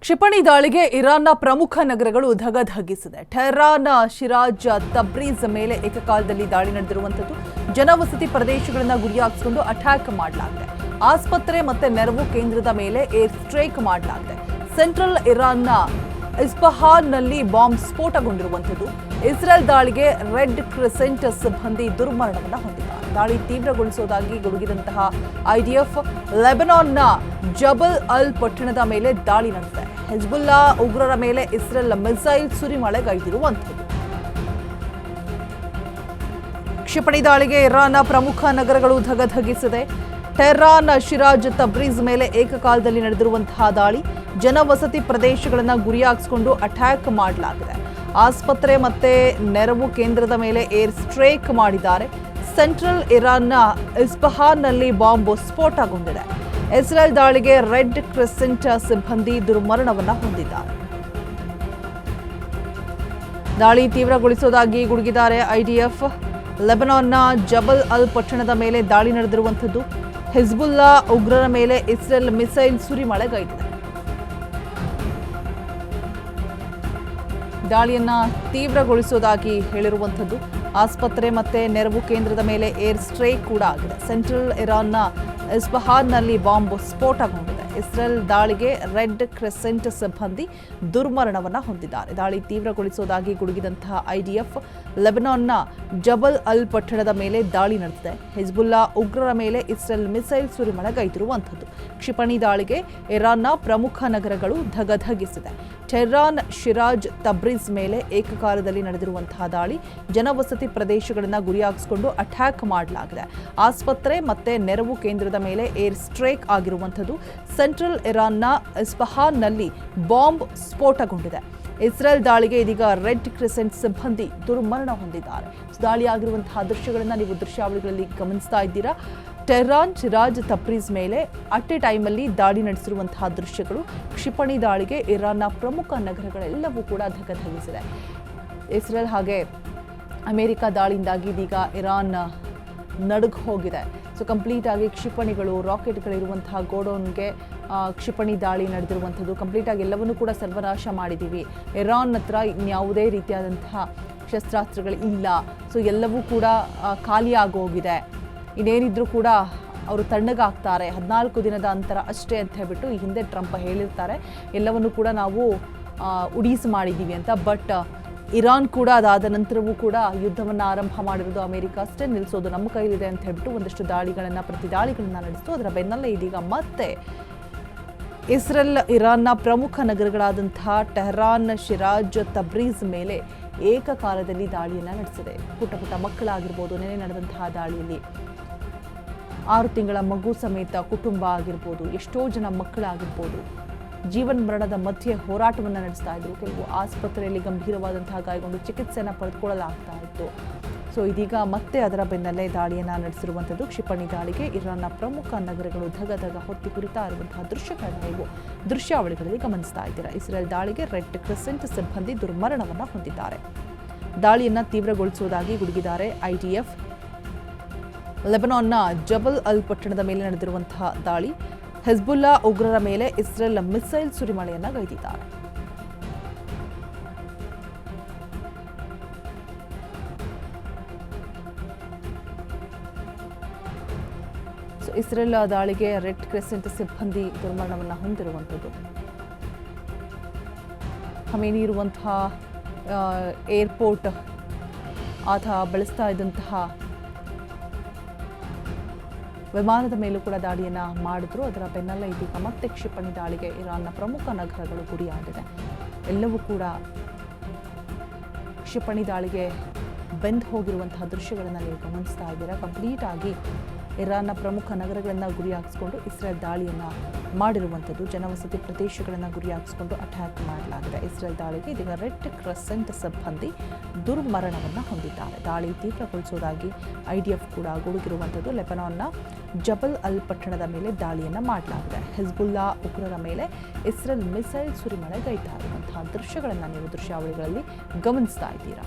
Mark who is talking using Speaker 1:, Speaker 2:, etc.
Speaker 1: ಕ್ಷಿಪಣಿ ದಾಳಿಗೆ ಇರಾನ್ನ ಪ್ರಮುಖ ನಗರಗಳು ಧಗಧಗಿಸಿದೆ. ಟೆಹರಾನ್, ಶಿರಾಜ್, ತಬ್ರೀಜ್ ಮೇಲೆ ಏಕಕಾಲದಲ್ಲಿ ದಾಳಿ ನಡೆದಿರುವಂಥದ್ದು. ಜನವಸತಿ ಪ್ರದೇಶಗಳನ್ನು ಗುರಿಯಾಗಿಸಿಕೊಂಡು ಅಟ್ಯಾಕ್ ಮಾಡಲಾಗಿದೆ. ಆಸ್ಪತ್ರೆ ಮತ್ತೆ ನೆರವು ಕೇಂದ್ರದ ಮೇಲೆ ಏರ್ ಸ್ಟ್ರೈಕ್ ಮಾಡಲಾಗಿದೆ. ಸೆಂಟ್ರಲ್ ಇರಾನ್ನ ಇಸ್ಫಹಾನ್ನಲ್ಲಿ ಬಾಂಬ್ ಸ್ಫೋಟಗೊಂಡಿರುವಂಥದ್ದು. ಇಸ್ರೇಲ್ ದಾಳಿಗೆ ರೆಡ್ ಕ್ರೆಸೆಂಟ್ ಸಿಬ್ಬಂದಿ ದುರ್ಮರಣವನ್ನು ಹೊಂದಿದ್ದಾರೆ. ದಾಳಿ ತೀವ್ರಗೊಳಿಸುವುದಾಗಿ ಗುಡುಗಿದಂತಹ ಐಡಿಎಫ್ ಲೆಬನಾನ್ನ ಜಬಲ್ ಅಲ್ ಪಟ್ಟಣದ ಮೇಲೆ ದಾಳಿ ನಡೆಸಿದೆ. ಹಿಜ್ಬುಲ್ಲಾ ಉಗ್ರರ ಮೇಲೆ ಇಸ್ರೇಲ್ ಮಿಸೈಲ್ ಸುರಿಮಳೆಗೈದಿರುವಂಥದ್ದು. ಕ್ಷಿಪಣಿ ದಾಳಿಗೆ ಇರಾನ್ನ ಪ್ರಮುಖ ನಗರಗಳು ಧಗಧಗಿಸಿದೆ. ಟೆಹರಾನ್, ಶಿರಾಜ್, ತಬ್ರೀಜ್ ಮೇಲೆ ಏಕಕಾಲದಲ್ಲಿ ನಡೆದಿರುವಂತಹ ದಾಳಿ. ಜನವಸತಿ ಪ್ರದೇಶಗಳನ್ನು ಗುರಿಯಾಗಿಸಿಕೊಂಡು ಅಟ್ಯಾಕ್ ಮಾಡಲಾಗಿದೆ. ಆಸ್ಪತ್ರೆ ಮತ್ತೆ ನೆರವು ಕೇಂದ್ರದ ಮೇಲೆ ಏರ್ ಸ್ಟ್ರೈಕ್ ಮಾಡಿದ್ದಾರೆ. ಸೆಂಟ್ರಲ್ ಇರಾನ್ನ ಇಸ್ಫಹಾನ್ನಲ್ಲಿ ಬಾಂಬ್ ಸ್ಫೋಟಗೊಂಡಿದೆ. ಇಸ್ರೇಲ್ ದಾಳಿಗೆ ರೆಡ್ ಕ್ರೆಸೆಂಟ್ ಸಿಬ್ಬಂದಿ ದುರ್ಮರಣವನ್ನು ಹೊಂದಿದ್ದಾರೆ. ದಾಳಿ ತೀವ್ರಗೊಳಿಸುವುದಾಗಿ ಗುಡುಗಿದ್ದಾರೆ ಐಡಿಎಫ್. ಲೆಬನಾನ್ನ ಜಬಲ್ ಅಲ್ ಪಟ್ಟಣದ ಮೇಲೆ ದಾಳಿ ನಡೆದಿರುವಂಥದ್ದು. ಹಿಜ್ಬುಲ್ಲಾ ಉಗ್ರರ ಮೇಲೆ ಇಸ್ರೇಲ್ ಮಿಸೈಲ್ ಸುರಿಮಳೆಗೈದಿದೆ. ದಾಳಿಯನ್ನ ತೀವ್ರಗೊಳಿಸುವುದಾಗಿ ಹೇಳಿರುವಂಥದ್ದು. ಆಸ್ಪತ್ರೆ ಮತ್ತೆ ನೆರವು ಕೇಂದ್ರದ ಮೇಲೆ ಏರ್ ಸ್ಟ್ರೈಕ್ ಕೂಡ ಆಗಿದೆ. ಸೆಂಟ್ರಲ್ ಇರಾನ್ನ ಇಸ್ಫಹಾನ್ನಲ್ಲಿ ಬಾಂಬ್ ಸ್ಫೋಟಗೊಂಡಿದೆ. ಇಸ್ರೇಲ್ ದಾಳಿಗೆ ರೆಡ್ ಕ್ರೆಸೆಂಟ್ ಸಿಬ್ಬಂದಿ ದುರ್ಮರಣವನ್ನು ಹೊಂದಿದ್ದಾರೆ. ದಾಳಿ ತೀವ್ರಗೊಳಿಸುವುದಾಗಿ ಗುಡುಗಿದಂತಹ ಐಡಿಎಫ್ ಲೆಬನಾನ್ನ ಜಬಲ್ ಅಲ್ ಪಟ್ಟಣದ ಮೇಲೆ ದಾಳಿ ನಡೆದಿದೆ. ಹಿಜ್ಬುಲ್ಲಾ ಉಗ್ರರ ಮೇಲೆ ಇಸ್ರೇಲ್ ಮಿಸೈಲ್ ಸುರಿಮಳೆಗೈದಿರುವಂಥದ್ದು. ಕ್ಷಿಪಣಿ ದಾಳಿಗೆ ಇರಾನ್ನ ಪ್ರಮುಖ ನಗರಗಳು ಧಗಧಗಿಸಿದೆ. ಟೆಹರಾನ್, ಶಿರಾಜ್, ತಬ್ರೀಜ್ ಮೇಲೆ ಏಕಕಾಲದಲ್ಲಿ ನಡೆದಿರುವಂತಹ ದಾಳಿ. ಜನವಸತಿ ಪ್ರದೇಶಗಳನ್ನು ಗುರಿಯಾಗಿಸಿಕೊಂಡು ಅಟ್ಯಾಕ್ ಮಾಡಲಾಗಿದೆ. ಆಸ್ಪತ್ರೆ ಮತ್ತೆ ನೆರವು ಕೇಂದ್ರದ ಮೇಲೆ ಏರ್ ಸ್ಟ್ರೈಕ್ ಆಗಿರುವಂಥದ್ದು. ಸೆಂಟ್ರಲ್ ಇರಾನ್ನ ಇಸ್ಫಹಾನ್ನಲ್ಲಿ ಬಾಂಬ್ ಸ್ಫೋಟಗೊಂಡಿದೆ. ಇಸ್ರೇಲ್ ದಾಳಿಗೆ ಇದೀಗ ರೆಡ್ ಕ್ರೆಸೆಂಟ್ ಸಿಬ್ಬಂದಿ ದುರ್ಮರಣ ಹೊಂದಿದ್ದಾರೆ. ದಾಳಿಯಾಗಿರುವಂತಹ ದೃಶ್ಯಗಳನ್ನು ನೀವು ದೃಶ್ಯಾವಳಿಗಳಲ್ಲಿ ಗಮನಿಸ್ತಾ ಇದ್ದೀರಾ. ಟೆಹರಾನ್, ಶಿರಾಜ್, ತಬ್ರೀಜ್ ಮೇಲೆ ಅಟ್ ಎ ಟೈಮಲ್ಲಿ ದಾಳಿ ನಡೆಸಿರುವಂತಹ ದೃಶ್ಯಗಳು. ಕ್ಷಿಪಣಿ ದಾಳಿಗೆ ಇರಾನ್ನ ಪ್ರಮುಖ ನಗರಗಳೆಲ್ಲವೂ ಕೂಡ ಧಗಧಗಿಸಿದೆ. ಇಸ್ರೇಲ್ ಹಾಗೆ ಅಮೆರಿಕ ದಾಳಿಯಿಂದಾಗಿ ಇದೀಗ ಇರಾನ್ ನಡುಗ್ ಹೋಗಿದೆ. ಸೊ ಕಂಪ್ಲೀಟ್ ಆಗಿ ಕ್ಷಿಪಣಿಗಳು, ರಾಕೆಟ್ಗಳಿರುವಂತಹ ಗೋಡೌನ್ಗೆ ಕ್ಷಿಪಣಿ ದಾಳಿ ನಡೆದಿರುವಂಥದ್ದು. ಕಂಪ್ಲೀಟ್ ಆಗಿ ಎಲ್ಲವನ್ನೂ ಕೂಡ ಸರ್ವನಾಶ ಮಾಡಿದ್ದೀವಿ. ಇರಾನ್ ಹತ್ರ ಇನ್ಯಾವುದೇ ರೀತಿಯಾದಂತಹ ಶಸ್ತ್ರಾಸ್ತ್ರಗಳು ಇಲ್ಲ. ಸೊ ಎಲ್ಲವೂ ಕೂಡ ಖಾಲಿ ಆಗೋಗಿದೆ. ಇನ್ನೇನಿದ್ರೂ ಕೂಡ ಅವರು ತಣ್ಣಗಾಗ್ತಾರೆ. 14 ದಿನದ ಅಂತರ ಅಷ್ಟೇ ಅಂತ ಹೇಳ್ಬಿಟ್ಟು ಈ ಹಿಂದೆ ಟ್ರಂಪ್ ಹೇಳಿರ್ತಾರೆ. ಎಲ್ಲವನ್ನು ಕೂಡ ನಾವು ಉಡೀಸ್ ಮಾಡಿದ್ದೀವಿ ಅಂತ. ಬಟ್ ಇರಾನ್ ಕೂಡ ಅದಾದ ನಂತರವೂ ಕೂಡ ಯುದ್ಧವನ್ನು ಆರಂಭ ಮಾಡಿರೋದು ಅಮೆರಿಕ ಅಷ್ಟೇ. ನಿಲ್ಲಿಸೋದು ನಮ್ಮ ಕೈಲಿದೆ ಅಂತ ಹೇಳ್ಬಿಟ್ಟು ಒಂದಷ್ಟು ದಾಳಿಗಳನ್ನು, ಪ್ರತಿ ದಾಳಿಗಳನ್ನು ನಡೆಸಿತು. ಅದರ ಬೆನ್ನಲ್ಲೇ ಇದೀಗ ಮತ್ತೆ ಇಸ್ರೇಲ್ ಇರಾನ್ನ ಪ್ರಮುಖ ನಗರಗಳಾದಂತಹ ಟೆಹರಾನ್, ಶಿರಾಜ್, ತಬ್ರೀಜ್ ಮೇಲೆ ಏಕಕಾಲದಲ್ಲಿ ದಾಳಿಯನ್ನು ನಡೆಸಿದೆ. ಪುಟ್ಟ ಮಕ್ಕಳಾಗಿರ್ಬೋದು. ನೆನೆ ನಡೆದಂತಹ ದಾಳಿಯಲ್ಲಿ 6 ತಿಂಗಳ ಮಗು ಸಮೇತ ಕುಟುಂಬ ಆಗಿರ್ಬೋದು, ಎಷ್ಟೋ ಜನ ಮಕ್ಕಳಾಗಿರ್ಬೋದು, ಜೀವನ ಮರಣದ ಮಧ್ಯೆ ಹೋರಾಟವನ್ನು ನಡೆಸ್ತಾ ಇದ್ರು. ಕೆಲವು ಆಸ್ಪತ್ರೆಯಲ್ಲಿ ಗಂಭೀರವಾದಂತಹ ಗಾಯಗೊಂಡು ಚಿಕಿತ್ಸೆಯನ್ನು ಪಡೆದುಕೊಳ್ಳಲಾಗ್ತಾ ಇತ್ತು. ಸೊ ಇದೀಗ ಮತ್ತೆ ಅದರ ಬೆನ್ನಲ್ಲೇ ದಾಳಿಯನ್ನು ನಡೆಸಿರುವಂಥದ್ದು. ಕ್ಷಿಪಣಿ ದಾಳಿಗೆ ಇರಾನ್ನ ಪ್ರಮುಖ ನಗರಗಳು ಧಗ ಹೊತ್ತಿ ಕುರಿತಾ ಇರುವಂತಹ ದೃಶ್ಯಗಳನ್ನು ನೀವು ದೃಶ್ಯಾವಳಿಗಳಲ್ಲಿ ಗಮನಿಸ್ತಾ ಇದ್ದೀರಾ. ಇಸ್ರೇಲ್ ದಾಳಿಗೆ ರೆಡ್ ಕ್ರೆಸೆಂಟ್ ಸಿಬ್ಬಂದಿ ದುರ್ಮರಣವನ್ನು ಹೊಂದಿದ್ದಾರೆ. ದಾಳಿಯನ್ನು ತೀವ್ರಗೊಳಿಸುವುದಾಗಿ ಗುಡುಗಿದ್ದಾರೆ ಐಡಿಎಫ್. ಲೆಬನಾನ್ನ ಜಬಲ್ ಅಲ್ ಪಟ್ಟಣದ ಮೇಲೆ ನಡೆದಿರುವಂತಹ ದಾಳಿ. ಹಿಜ್ಬುಲ್ಲಾ ಉಗ್ರರ ಮೇಲೆ ಇಸ್ರೇಲ್ ಮಿಸೈಲ್ ಸುರಿಮಳೆಯನ್ನು ಗೈದಿದ್ದಾರೆ. ಇಸ್ರೇಲ್ ದಾಳಿಗೆ ರೆಡ್ ಕ್ರೆಸೆಂಟ್ ಸಿಬ್ಬಂದಿ ದುರ್ಮರಣವನ್ನು ಹೊಂದಿರುವಂಥದ್ದು. ಖಮೇನಿ ಇರುವಂತಹ ಏರ್ಪೋರ್ಟ್ ಆತ ಬಳಸ್ತಾ ಇದ್ದಂತಹ ವಿಮಾನದ ಮೇಲೂ ಕೂಡ ದಾಳಿಯನ್ನು ಮಾಡಿದ್ರು. ಅದರ ಬೆನ್ನಲ್ಲೇ ಇದೀಗ ಮತ್ತೆ ಕ್ಷಿಪಣಿ ದಾಳಿಗೆ ಇರಾನ್ನ ಪ್ರಮುಖ ನಗರಗಳು ಗುರಿಯಾಗಿದೆ. ಎಲ್ಲವೂ ಕೂಡ ಕ್ಷಿಪಣಿ ದಾಳಿಗೆ ಬೆಂದು ಹೋಗಿರುವಂತಹ ದೃಶ್ಯಗಳನ್ನು ನೀವು ಗಮನಿಸ್ತಾ ಇದ್ದೀರಾ. ಕಂಪ್ಲೀಟ್ ಆಗಿ ಇರಾನ್ನ ಪ್ರಮುಖ ನಗರಗಳನ್ನು ಗುರಿಯಾಗಿಸಿಕೊಂಡು ಇಸ್ರೇಲ್ ದಾಳಿಯನ್ನು ಮಾಡಿರುವಂಥದ್ದು. ಜನವಸತಿ ಪ್ರದೇಶಗಳನ್ನು ಗುರಿಯಾಗಿಸಿಕೊಂಡು ಅಟ್ಯಾಕ್ ಮಾಡಲಾಗಿದೆ. ಇಸ್ರೇಲ್ ದಾಳಿಗೆ ಇದೀಗ ರೆಡ್ ಕ್ರೆಸೆಂಟ್ ಸಿಬ್ಬಂದಿ ದುರ್ಮರಣವನ್ನು ಹೊಂದಿದ್ದಾರೆ. ದಾಳಿ ತೀವ್ರಗೊಳಿಸುವುದಾಗಿ ಐಡಿಎಫ್ ಕೂಡ ಗುಡುಗಿರುವಂಥದ್ದು. ಲೆಬನಾನ್ನ ಜಬಲ್ ಅಲ್ ಪಟ್ಟಣದ ಮೇಲೆ ದಾಳಿಯನ್ನು ಮಾಡಲಾಗಿದೆ. ಹಿಜ್ಬುಲ್ಲಾ ಉಗ್ರರ ಮೇಲೆ ಇಸ್ರೇಲ್ ಮಿಸೈಲ್ ಸುರಿಮಳೆಗೈತಾ ಇರುವಂತಹ ದೃಶ್ಯಗಳನ್ನು ನೀವು ದೃಶ್ಯಾವಳಿಗಳಲ್ಲಿ ಗಮನಿಸ್ತಾ ಇದ್ದೀರಾ.